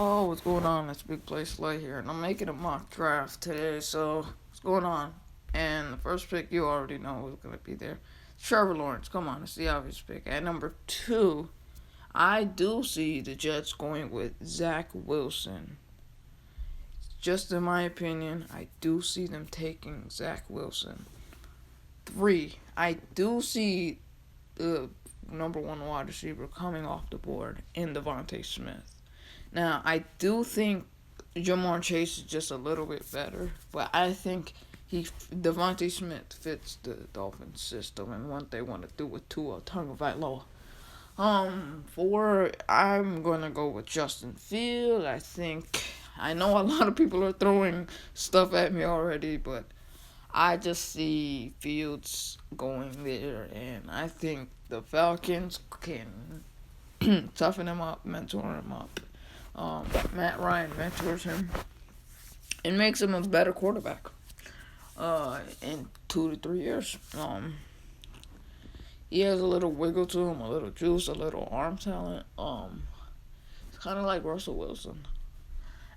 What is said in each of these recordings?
Oh, what's going on? It's Big Play Slay here, and I'm making a mock draft today. So, what's going on? And the first pick, you already know who's going to be there. Trevor Lawrence. Come on, it's the obvious pick. At number two, I do see the Jets going with Zach Wilson. Just in my opinion, I do see them taking Zach Wilson. Three, I do see the number one wide receiver coming off the board in Devontae Smith. Now, I do think Jamar Chase is just a little bit better, but I think Devontae Smith fits the Dolphins system and what they want to do with Tua Tagovailoa. Four, I'm gonna go with Justin Field. I know a lot of people are throwing stuff at me already, but I just see Fields going there, and I think the Falcons can toughen him up, mentor him up. Matt Ryan mentors him and makes him a better quarterback. In 2 to 3 years. He has a little wiggle to him, a little juice, a little arm talent. It's kind of like Russell Wilson.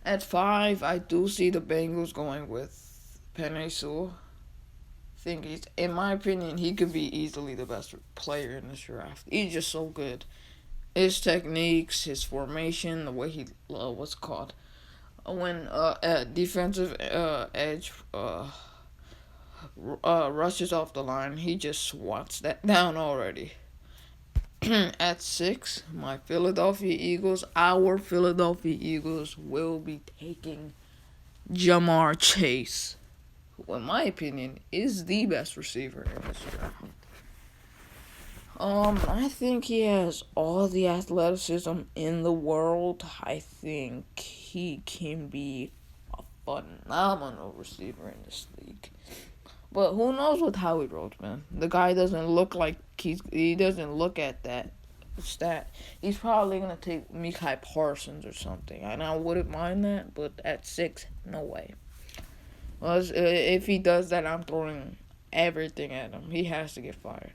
At five, I do see the Bengals going with Penei Sewell. In my opinion, he could be easily the best player in this draft. He's just so good. His techniques, his formation, the way he, when defensive edge rushes off the line, he just swats that down already. At six, our Philadelphia Eagles will be taking Jamar Chase, who, in my opinion, is the best receiver in this draft. I think he has all the athleticism in the world. I think he can be a phenomenal receiver in this league. But who knows with Howie Roach, man? The guy doesn't look like he doesn't look at that stat. He's probably gonna take Micah Parsons or something, and I wouldn't mind that. But at six, no way. Well, if he does that, I'm throwing everything at him. He has to get fired.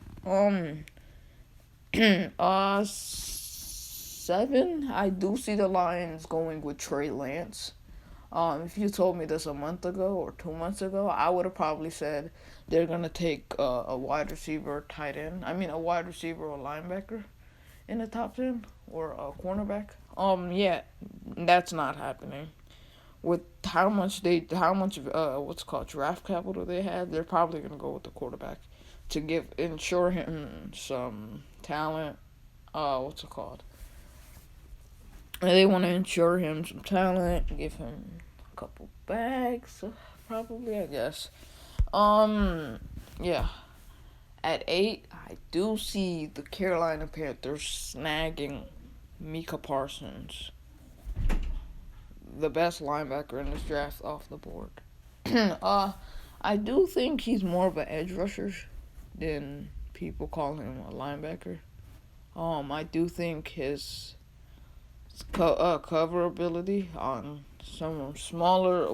Seven, I do see the Lions going with Trey Lance. If you told me this a month ago or 2 months ago, I would have probably said they're gonna take a wide receiver, tight end. A wide receiver or linebacker in the top 10 or a cornerback. Yeah, that's not happening. With how much draft capital they have, they're probably gonna go with the quarterback to ensure him some talent. They want to ensure him some talent, give him a couple bags, probably, I guess. Yeah. At eight, I do see the Carolina Panthers snagging Micah Parsons, the best linebacker in this draft, off the board. I do think he's more of an edge rusher than people call him a linebacker. I do think his cover ability on some smaller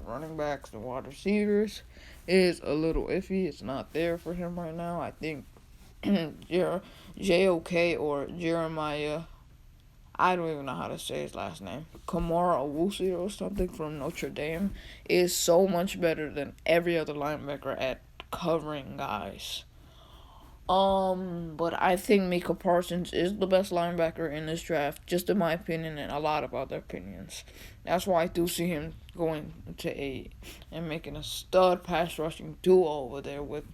running backs and wide receivers is a little iffy. It's not there for him right now. I think JOK or Jeremiah, I don't even know how to say his last name, Kamara Owusu or something from Notre Dame, is so much better than every other linebacker at covering guys. But I think Micah Parsons is the best linebacker in this draft, just in my opinion and a lot of other opinions. That's why I do see him going to 8 and making a stud pass rushing duo over there with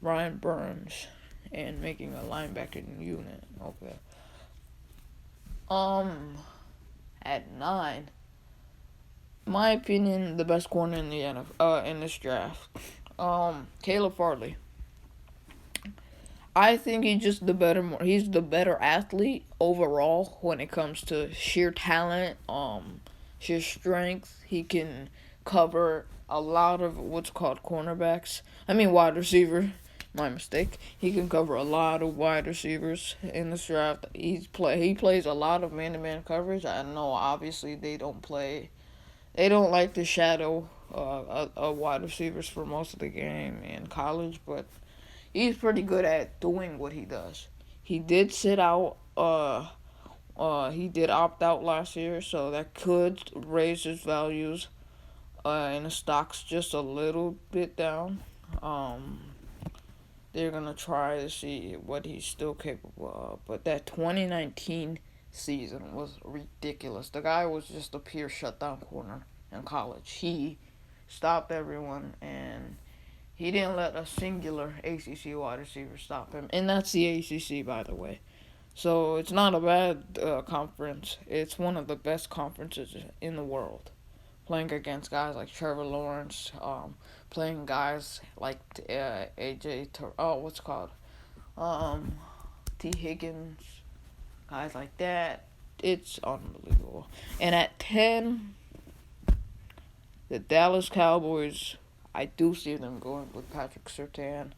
Ryan Burns and making a linebacking unit over there. At 9, my opinion, the best corner in the in this draft, Caleb Farley. I think he's the better athlete overall when it comes to sheer talent, sheer strength. He can cover a lot of wide receiver. My mistake. He can cover a lot of wide receivers in this draft. He plays a lot of man-to-man coverage. I know obviously they don't like to shadow wide receivers for most of the game in college, but he's pretty good at doing what he does. He did sit out He did opt out last year, so that could raise his values in the stocks just a little bit down. Um, they're gonna try to see what he's still capable of. But that 2019 season was ridiculous. The guy was just a pure shutdown corner in college. He stopped everyone, and he didn't let a singular ACC wide receiver stop him. And that's the ACC, by the way. So it's not a bad conference. It's one of the best conferences in the world. Playing against guys like Trevor Lawrence, playing guys like AJ, what's it called, um, T Higgins, guys like that. It's unbelievable. And at 10, the Dallas Cowboys, I do see them going with Patrick Surtain.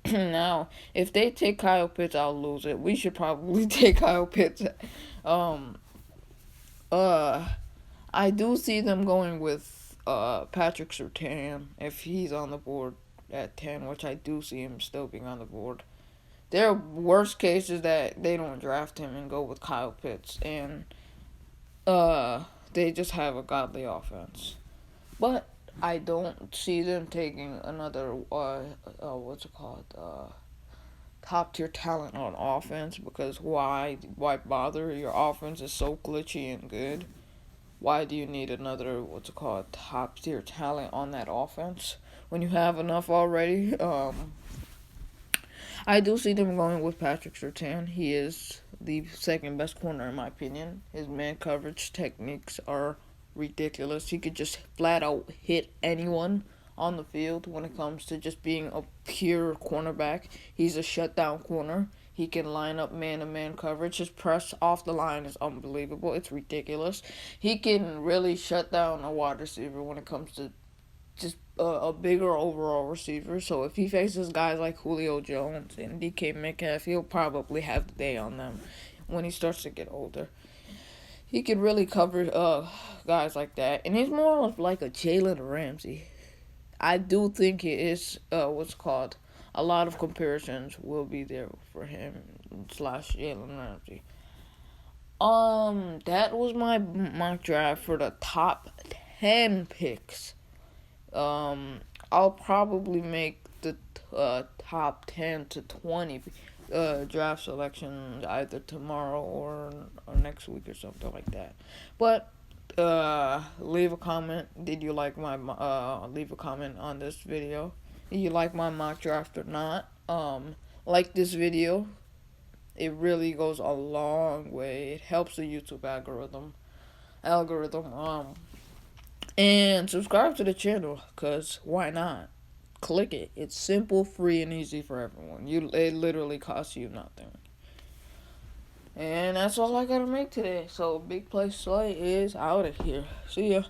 Now, if they take Kyle Pitts, I'll lose it. We should probably take Kyle Pitts. Um, uh, I do see them going with Patrick Surtain if he's on the board at 10, which I do see him still being on the board. Their worst case is that they don't draft him and go with Kyle Pitts, and they just have a godly offense. But I don't see them taking another what's it called, top tier talent on offense, because why bother? Your offense is so glitchy and good. Why do you need another what's it called, top tier talent on that offense when you have enough already? I do see them going with Patrick Surtain. He is the second best corner in my opinion. His man coverage techniques are ridiculous. He could just flat out hit anyone on the field when it comes to just being a pure cornerback. He's a shutdown corner. He can line up man-to-man coverage. His press off the line is unbelievable. It's ridiculous. He can really shut down a wide receiver when it comes to just a bigger overall receiver. So if he faces guys like Julio Jones and DK Metcalf, he'll probably have the day on them when he starts to get older. He could really cover guys like that. And he's more of like a Jalen Ramsey. I do think it is what's called, a lot of comparisons will be there for him slash Jalen Ramsey. That was my mock draft for the top 10 picks. I'll probably make the top 10 to 20 draft selections either tomorrow or next week or something like that. But leave a comment. Did you like my leave a comment on this video? Did you like my mock draft or not? Like this video. It really goes a long way. It helps the YouTube algorithm. And subscribe to the channel, cause why not? Click it. It's simple, free, and easy for everyone. It literally costs you nothing. And that's all I gotta make today. So Big Play Slay is out of here. See ya.